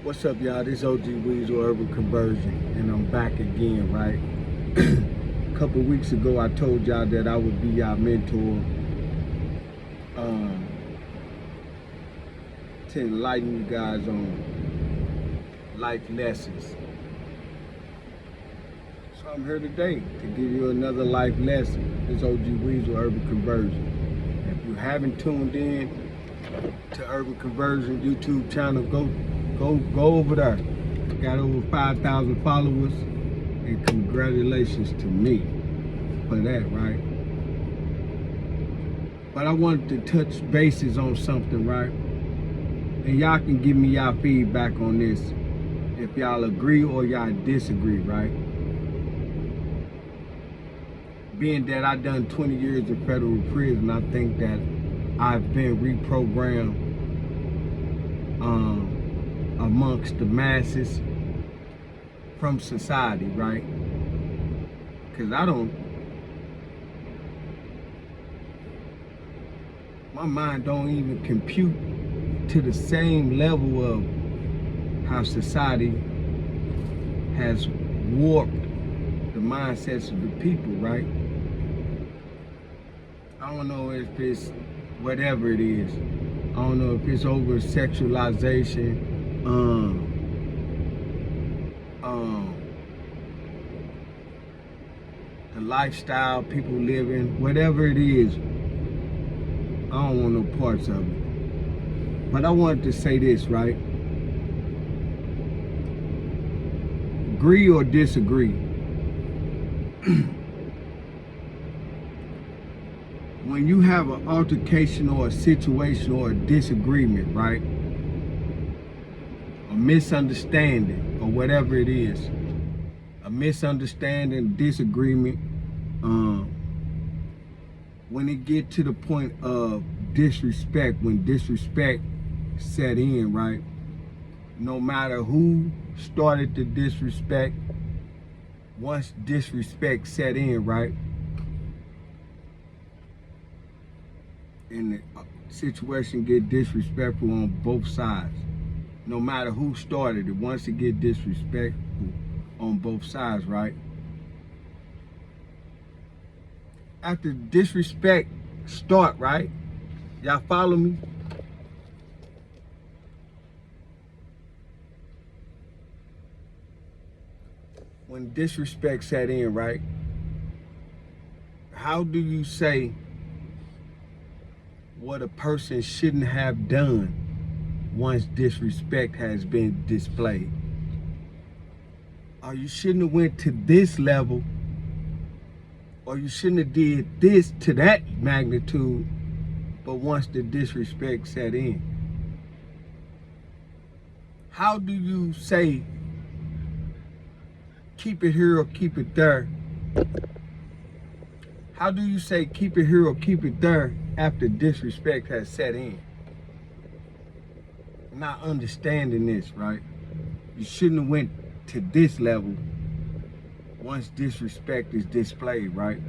What's up, y'all? This OG Weasel Urban Conversion, and I'm back again, right? A couple weeks ago, I told y'all that I would be y'all mentor um, to enlighten you guys on life lessons. So I'm here today to give you another life lesson. This OG Weasel Urban Conversion. If you haven't tuned in to Urban Conversion YouTube channel, go over there. Got over 5,000 followers, and congratulations to me for that, right? But I wanted to touch bases on something, right? And y'all can give me y'all feedback on this, if y'all agree or y'all disagree, right? Being that I done 20 years in federal prison, I think that I've been reprogrammed amongst the masses from society, right? Because my mind don't even compute to the same level of how society has warped the mindsets of the people, right? I don't know if it's whatever it is. I don't know if it's over sexualization, the lifestyle people live in, whatever it is. I don't want no parts of it. But I wanted to say this, right? Agree or disagree. When you have an altercation or a situation or a disagreement, right? A misunderstanding or whatever it is, a misunderstanding, disagreement, when it get to the point of disrespect, when disrespect set in, right? No matter who started the disrespect, once disrespect set in, right? And the situation get disrespectful on both sides. No matter who started it, once it get disrespectful on both sides, right? After disrespect start, right? Y'all follow me? When disrespect set in, right? How do you say what a person shouldn't have done once disrespect has been displayed? Or you shouldn't have went to this level, or you shouldn't have did this to that magnitude, but once the disrespect set in. How do you say keep it here or keep it there? How do you say keep it here or keep it there after disrespect has set in? Not understanding this, right? You shouldn't have went to this level once disrespect is displayed, right?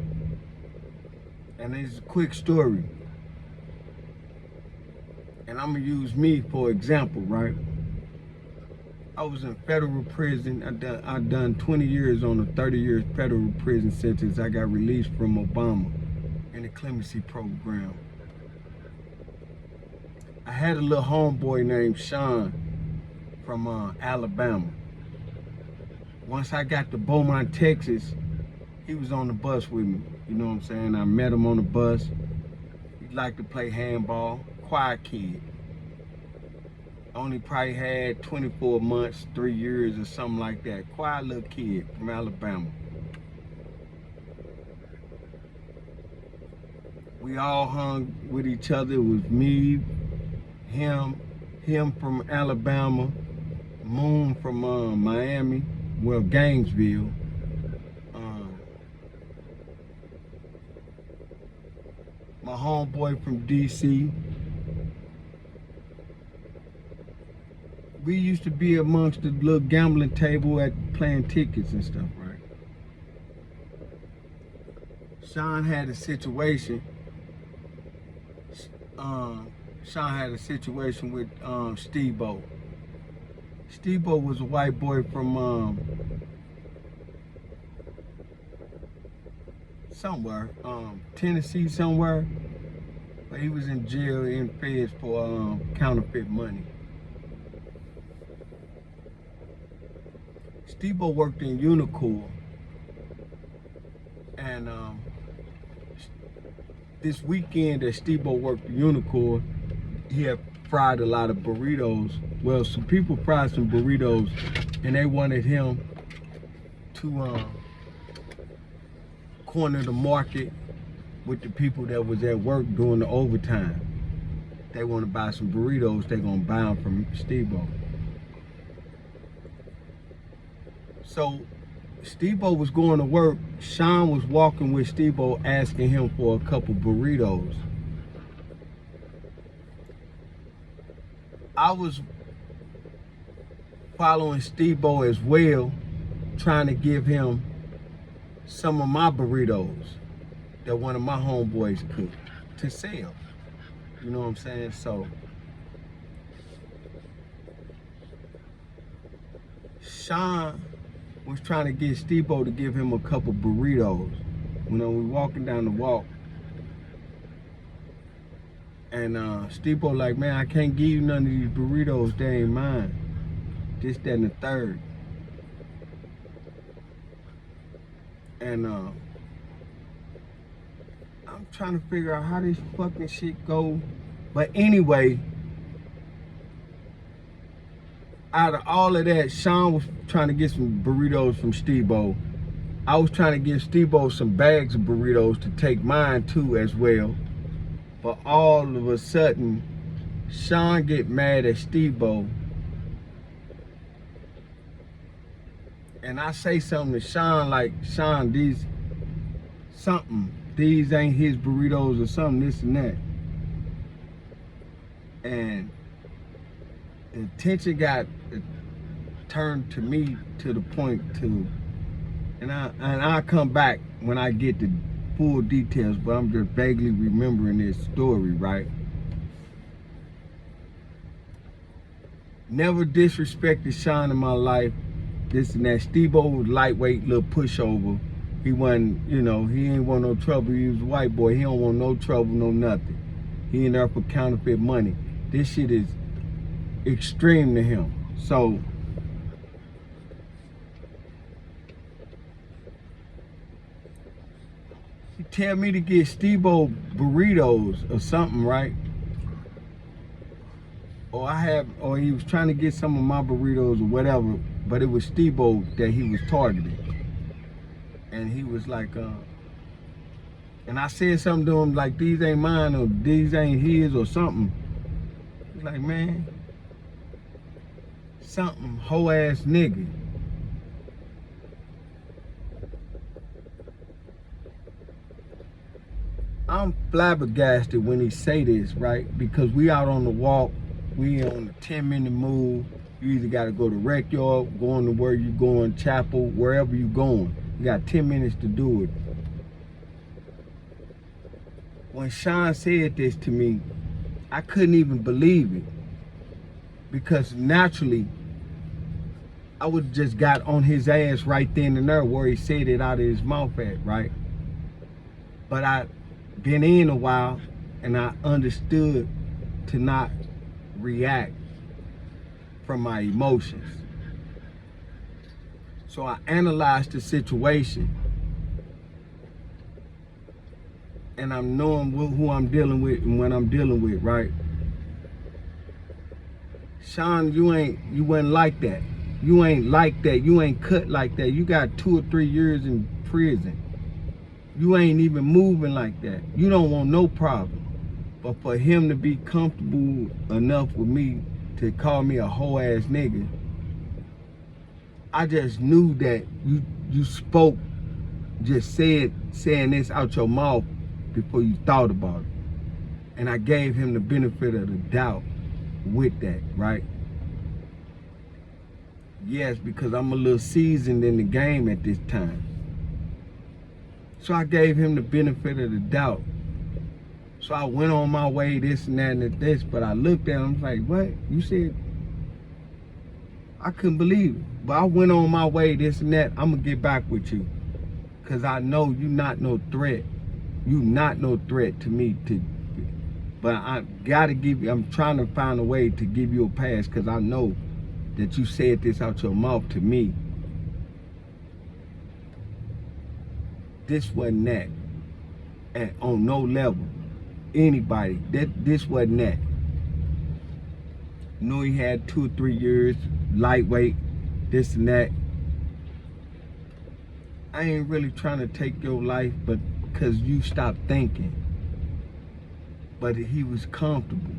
And it's a quick story. And I'm gonna use me for example, right? I was in federal prison. I done 20 years on a 30-year federal prison sentence. I got released from Obama in the clemency program. I had a little homeboy named Sean from Alabama. Once I got to Beaumont, Texas, he was on the bus with me. You know what I'm saying? I met him on the bus. He liked to play handball. Quiet kid. Only probably had 24 months, 3 years or something like that. Quiet little kid from Alabama. We all hung with each other. It was me, him from Alabama, Moon from Miami, well, Gainesville. My homeboy from DC. We used to be amongst the little gambling table at playing tickets and stuff, right? Sean had a situation. Sean had a situation with Steve-O. Steve-O was a white boy from somewhere, Tennessee somewhere, but he was in jail in feds for counterfeit money. Steve-O worked in Unicorn, and this weekend that Steve-O worked in Unicorn, he had fried a lot of burritos. Well, some people fried some burritos, and they wanted him to corner the market with the people that was at work doing the overtime. They want to buy some burritos, they gonna buy them from Steve-O. So Steve-O was going to work. Sean was walking with Steve-O asking him for a couple burritos. I was following Steve-O as well, trying to give him some of my burritos that one of my homeboys cooked to sell. You know what I'm saying? So Sean was trying to get Steve-O to give him a couple burritos. You know, we walking down the walk, and Steve-O like, man, I can't give you none of these burritos, they ain't mine. This, that, and the third. And I'm trying to figure out how this fucking shit go. But anyway, out of all of that, Sean was trying to get some burritos from Steve-O. I was trying to give Steve-O some bags of burritos to take mine too as well. But all of a sudden, Sean get mad at Steve-O. And I say something to Sean like, Sean, these ain't his burritos or something, this and that. And the attention got turned to me to the point to, and I'll come back when I get the full details, but I'm just vaguely remembering this story, right? Never disrespected Sean in my life, this and that. Steve-O was lightweight, little pushover. He wasn't, you know, he ain't want no trouble. He was a white boy. He don't want no trouble, no nothing. He in there for counterfeit money. This shit is extreme to him. So he tell me to get Steve-O burritos or something, right? Or he was trying to get some of my burritos or whatever, but it was Steve-O that he was targeting. And he was like, and I said something to him like, these ain't mine or these ain't his or something. He's like, man, something hoe ass nigga. I'm flabbergasted when he say this, right? Because we out on the walk, we on a 10-minute move. You either gotta go to rec yard, going to where you going, chapel, wherever you going. You got 10 minutes to do it. When Sean said this to me, I couldn't even believe it. Because naturally, I would have just got on his ass right then and there where he said it out of his mouth at, right? But I been in a while and I understood to not react from my emotions. So I analyzed the situation and I'm knowing who I'm dealing with and what I'm dealing with, right? Sean, you wasn't like that. You ain't like that. You ain't cut like that. You got 2 or 3 years in prison. You ain't even moving like that. You don't want no problem. But for him to be comfortable enough with me to call me a hoe ass nigga, I just knew that you spoke, just saying this out your mouth before you thought about it. And I gave him the benefit of the doubt with that, right? Yes, because I'm a little seasoned in the game at this time. So I gave him the benefit of the doubt. So I went on my way, this and that and this, but I looked at him, I was like, what? You said I couldn't believe it. But I went on my way, this and that. I'm gonna get back with you. Cause I know you not no threat. You not no threat to me. But I gotta give you, I'm trying to find a way to give you a pass, cause I know that you said this out your mouth to me. This wasn't that. And on no level. Anybody, this wasn't that. Knew he had 2 or 3 years, lightweight, this and that. I ain't really trying to take your life, but because you stopped thinking. But he was comfortable.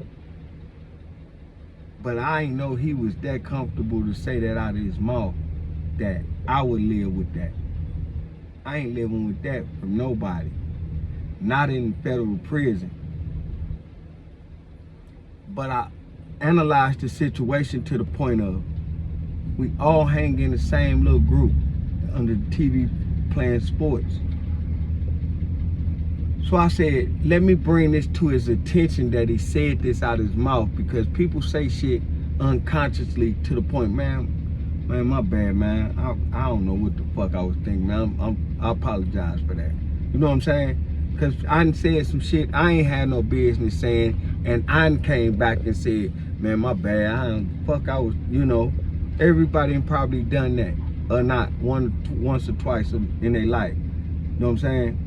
But I ain't know he was that comfortable to say that out of his mouth, that I would live with that. I ain't living with that from nobody. Not in federal prison. But I analyzed the situation to the point of we all hang in the same little group under the TV playing sports. So I said, let me bring this to his attention that he said this out of his mouth, because people say shit unconsciously to the point, man, my bad, man. I don't know what the fuck I was thinking, man. I apologize for that. You know what I'm saying? Because I done said some shit I ain't had no business saying, and I done came back and said, man, my bad. I was, you know, everybody done probably done that, or not, once or twice in their life. You know what I'm saying?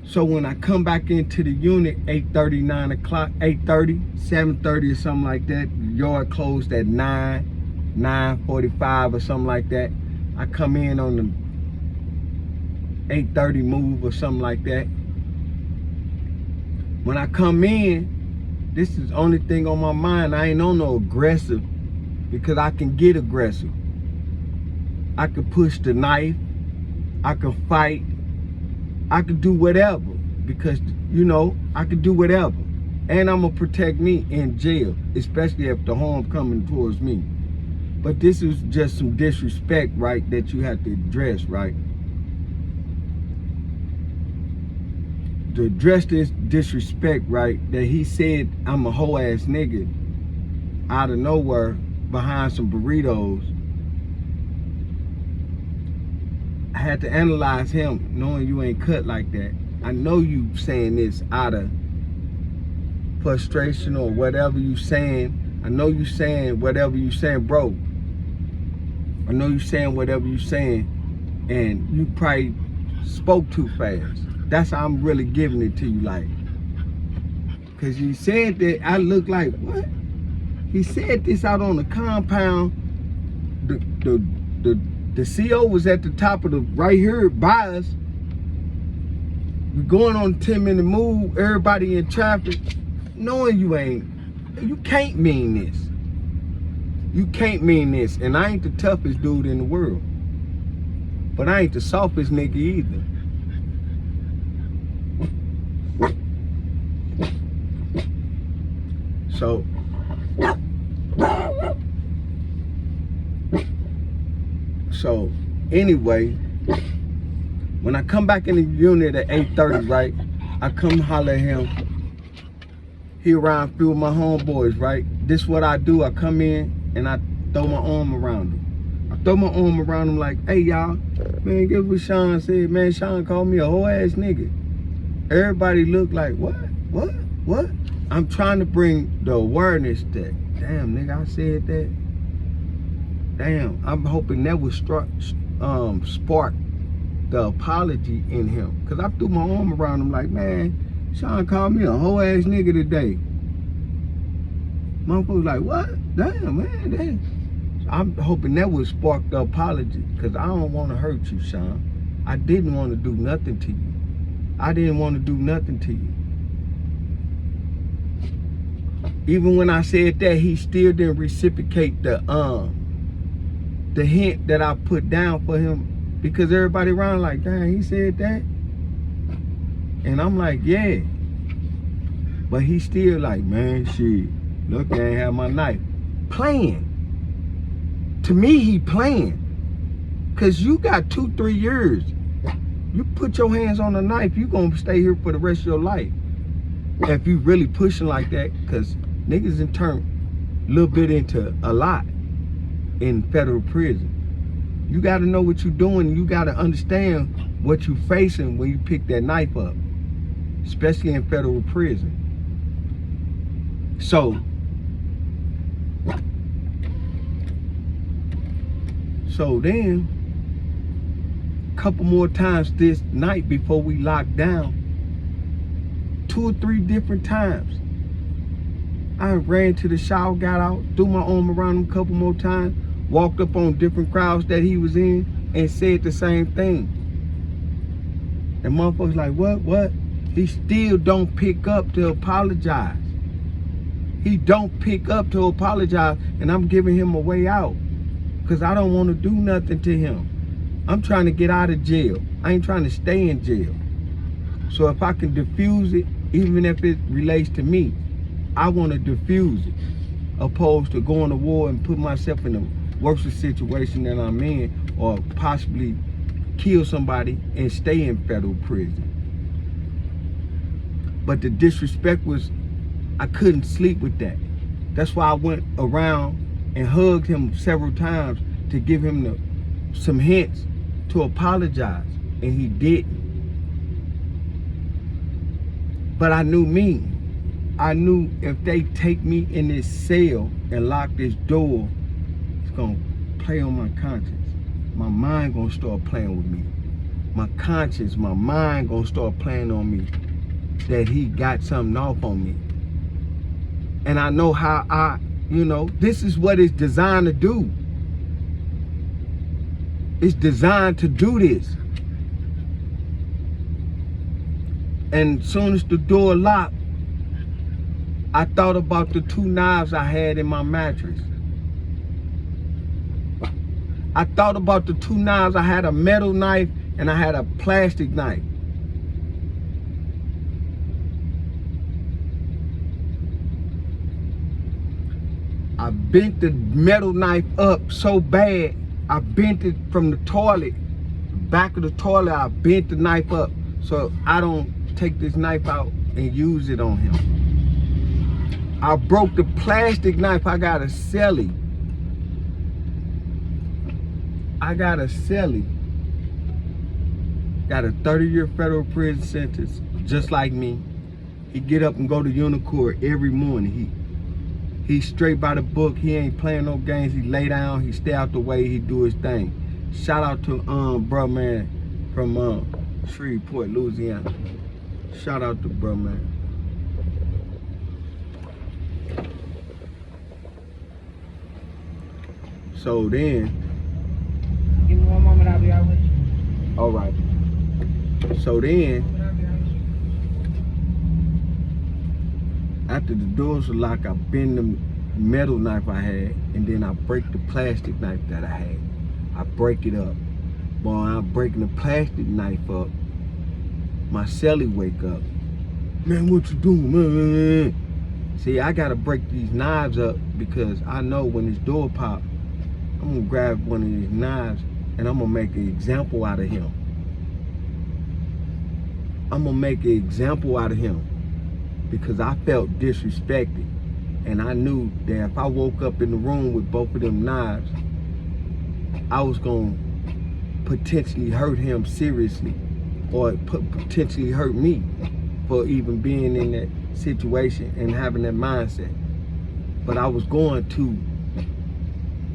So when I come back into the unit, 8:30, 9 o'clock, 8:30, 7:30 or something like that, the yard closed at 9:45 or something like that. I come in on the 8:30 move or something like that. When I come in, this is the only thing on my mind. I ain't on no aggressive, because I can get aggressive. I can push the knife. I can fight. I could do whatever, because, you know, I could do whatever. And I'm going to protect me in jail, especially if the harm coming towards me. But this is just some disrespect, right, that you have to address, right? To address this disrespect, right, that he said I'm a hoe ass nigga out of nowhere behind some burritos. I had to analyze him, knowing you ain't cut like that. I know you saying this out of frustration or whatever you saying. I know you saying whatever you saying, bro. I know you saying whatever you saying, and you probably spoke too fast. That's how I'm really giving it to you, like. Cause you said that, I look like, what? He said this out on the compound. The CO was at the top of the, right here by us. We're going on a 10-minute move, everybody in traffic, knowing you can't mean this. You can't mean this. And I ain't the toughest dude in the world. But I ain't the softest nigga either. So anyway, when I come back in the unit at 8:30, right, I come holler at him. He around a few of my homeboys, right? This is what I do. I come in and I throw my arm around him. I throw my arm around him like, hey, y'all, man, guess what Sean said? Man, Sean called me a whole ass nigga. Everybody looked like, what? I'm trying to bring the awareness that, damn, nigga, I said that. Damn, I'm hoping that would spark the apology in him. Cause I threw my arm around him like, man, Sean called me a whole ass nigga today. Motherfucker was like, what? Damn, man, damn. So I'm hoping that would spark the apology, cause I don't want to hurt you, Sean. I didn't want to do nothing to you. I didn't want to do nothing to you. Even when I said that, he still didn't reciprocate the hint that I put down for him, because everybody around like, dang, he said that. And I'm like, yeah. But he still like, man, shit, look, I ain't have my knife. Playing. To me, he playing. Cause you got 2-3 years. You put your hands on a knife, you gonna stay here for the rest of your life. If you really pushing like that, cause Niggas in turn a little bit into a lot in federal prison. You got to know what you're doing. You got to understand what you're facing when you pick that knife up, especially in federal prison. So then, a couple more times this night before we locked down, 2 or 3 different times, I ran to the shower, got out, threw my arm around him a couple more times, walked up on different crowds that he was in, and said the same thing. And motherfuckers like, what? He still don't pick up to apologize. He don't pick up to apologize, and I'm giving him a way out because I don't want to do nothing to him. I'm trying to get out of jail. I ain't trying to stay in jail. So if I can diffuse it, even if it relates to me, I want to diffuse it, opposed to going to war and put myself in a worse situation than I'm in, or possibly kill somebody and stay in federal prison. But the disrespect was, I couldn't sleep with that. That's why I went around and hugged him several times to give him some hints to apologize, and he didn't. But I knew me. I knew if they take me in this cell and lock this door, it's gonna play on my conscience. My mind gonna start playing with me. My conscience, my mind gonna start playing on me that he got something off on me. And I know how this is what it's designed to do. It's designed to do this. And as soon as the door locked, I thought about the 2 knives I had in my mattress. I thought about the 2 knives. I had a metal knife and I had a plastic knife. I bent the metal knife up so bad, I bent it from the toilet, back of the toilet, I bent the knife up so I don't take this knife out and use it on him. I broke the plastic knife. I got a cellie. Got a 30-year federal prison sentence, just like me. He get up and go to Unicorn every morning. He's straight by the book. He ain't playing no games. He lay down. He stay out the way. He do his thing. Shout out to bro man from Shreveport, Louisiana. Shout out to bro man. So then, give me 1 moment, I'll be out with you. All right. So then, after the doors were locked, I bend the metal knife I had, and then I break the plastic knife that I had. I break it up. While I'm breaking the plastic knife up, my cellie wake up. Man, what you doing, man? See, I gotta break these knives up because I know when this door pop, I'm gonna grab one of these knives and I'm gonna make an example out of him. I'm gonna make an example out of him because I felt disrespected. And I knew that if I woke up in the room with both of them knives, I was gonna potentially hurt him seriously, or potentially hurt me for even being in that situation and having that mindset. But I was going to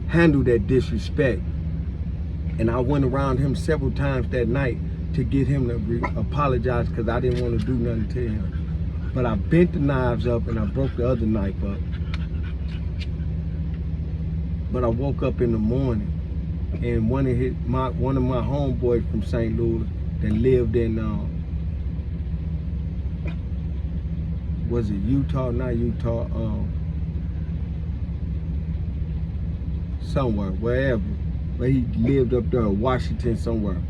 handle that disrespect. And I went around him several times that night to get him to apologize because I didn't want to do nothing to him. But I bent the knives up and I broke the other knife up. But I woke up in the morning and one of my homeboys from St. Louis that lived in was it Utah? Not Utah. Somewhere, wherever. But he lived up there, Washington somewhere.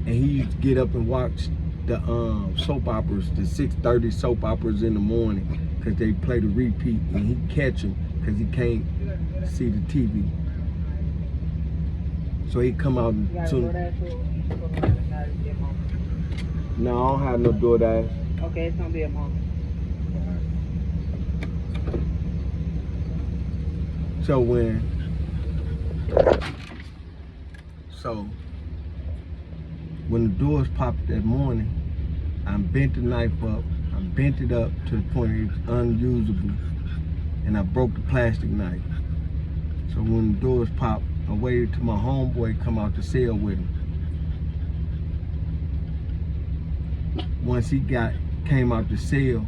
And he used to get up and watch the soap operas, the 6:30 soap operas in the morning, because they play the repeat, and he'd catch him because he can't see the TV. So he'd come out and No, I don't have no DoorDash. Okay, it's gonna be a moment. So when the doors popped that morning, I bent the knife up. I bent it up to the point it's unusable, and I broke the plastic knife. So when the doors popped, I waited till my homeboy come out the cell with him. Once he came out the cell,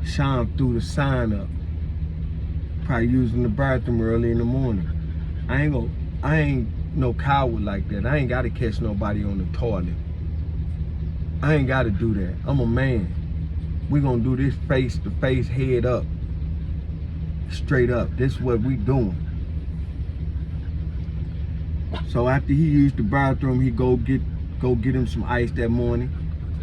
Sean threw the sign up. Probably using the bathroom early in the morning. I ain't no coward like that. I ain't gotta catch nobody on the toilet. I ain't gotta do that. I'm a man. We gonna do this face to face, head up. Straight up. This is what we doing. So after he used the bathroom, he go get him some ice that morning.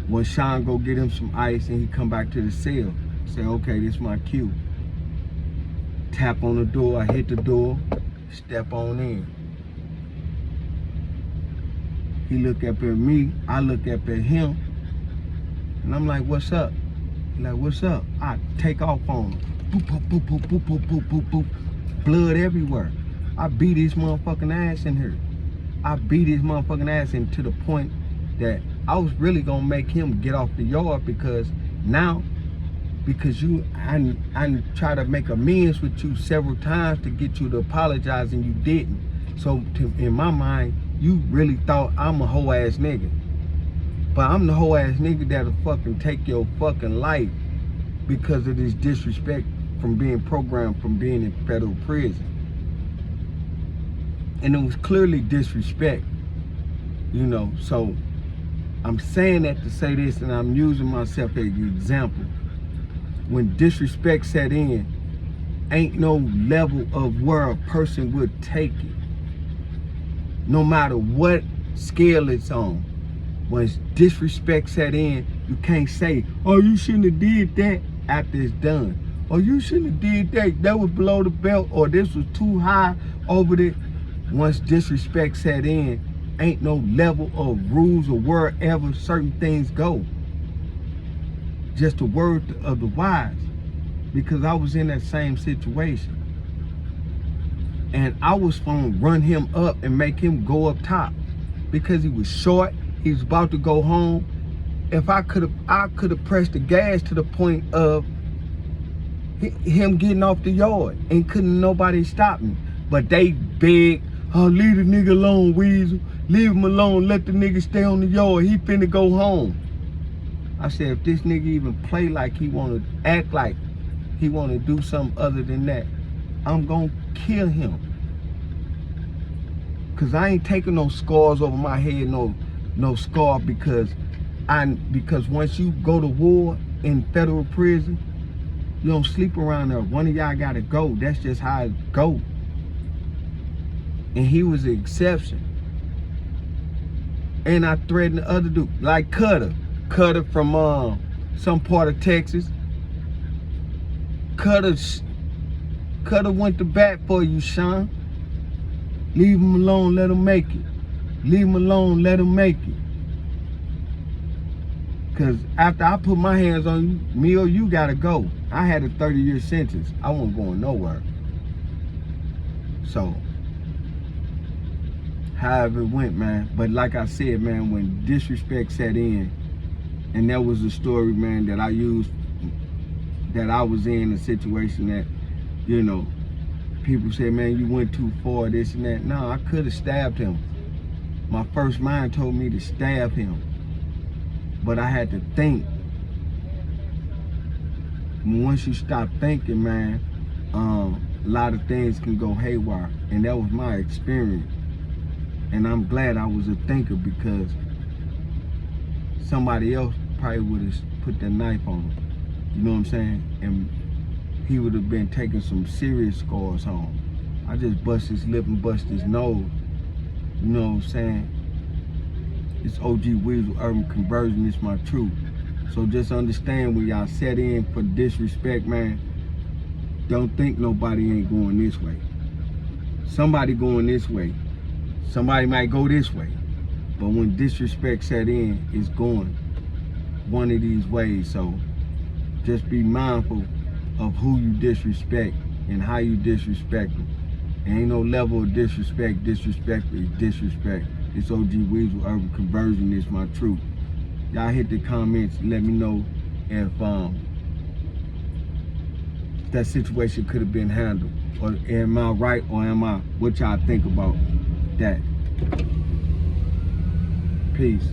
When Sean go get him some ice and he come back to the cell, say, okay, this is my cue. Tap on the door, I hit the door, step on in. He look up at me, I look up at him, and I'm like, what's up? He like, what's up? I take off on him. Boop, boop, boop, boop, boop, boop, boop, boop, boop. Blood everywhere. I beat his motherfucking ass in here. I beat his motherfucking ass in to the point that I was really gonna make him get off the yard because I tried to make amends with you several times to get you to apologize and you didn't. So in my mind, you really thought I'm a hoe ass nigga. But I'm the hoe ass nigga that'll fucking take your fucking life because of this disrespect from being programmed from being in federal prison. And it was clearly disrespect, you know. So I'm saying that to say this, and I'm using myself as an example. When disrespect set in, ain't no level of where a person would take it. No matter what scale it's on. When disrespect set in, you can't say, oh, you shouldn't have did that after it's done. Or you shouldn't have did that. That was below the belt, or this was too high over the. Once disrespect set in, ain't no level of rules or wherever certain things go. Just a word of the wise, because I was in that same situation. And I was gonna run him up and make him go up top because he was short, he was about to go home. If I could have pressed the gas to the point of him getting off the yard and couldn't nobody stop me. But they begged, oh, leave the nigga alone, Weasel. Leave him alone, let the nigga stay on the yard. He finna go home. I said, if this nigga even play like he wanna act like he wanna do something other than that, I'm gonna kill him. Cause I ain't taking no scars over my head, no scar, because once you go to war in federal prison, you don't sleep around there. One of y'all gotta go. That's just how it go. And he was the exception. And I threatened the other dude, like Cutter from some part of Texas. Cutter went to bat for you, Sean. Leave him alone, let him make it. Leave him alone, let him make it. Cause after I put my hands on you, me or you gotta go. I had a 30-year sentence. I wasn't going nowhere. So, however it went, man. But like I said, man, when disrespect set in, and that was the story, man, that I used, that I was in a situation that, you know, people say, man, you went too far, this and that. No, I could have stabbed him. My first mind told me to stab him. But I had to think. Once you stop thinking, man, a lot of things can go haywire. And that was my experience. And I'm glad I was a thinker, because somebody else probably would have put that knife on him. You know what I'm saying? And he would have been taking some serious scars home. I just bust his lip and bust his nose. You know what I'm saying? It's OG Weasel Urban Conversion, it's my truth. So just understand, when y'all set in for disrespect, man, don't think nobody ain't going this way. Somebody going this way. Somebody might go this way. But when disrespect set in, it's going one of these ways. So just be mindful of who you disrespect and how you disrespect them. Ain't no level of disrespect. Disrespect is disrespect. It's OG Weasel Urban Conversion is my truth. Y'all hit the comments. Let me know if that situation could have been handled. Or am I right or am I? What y'all think about that? Peace.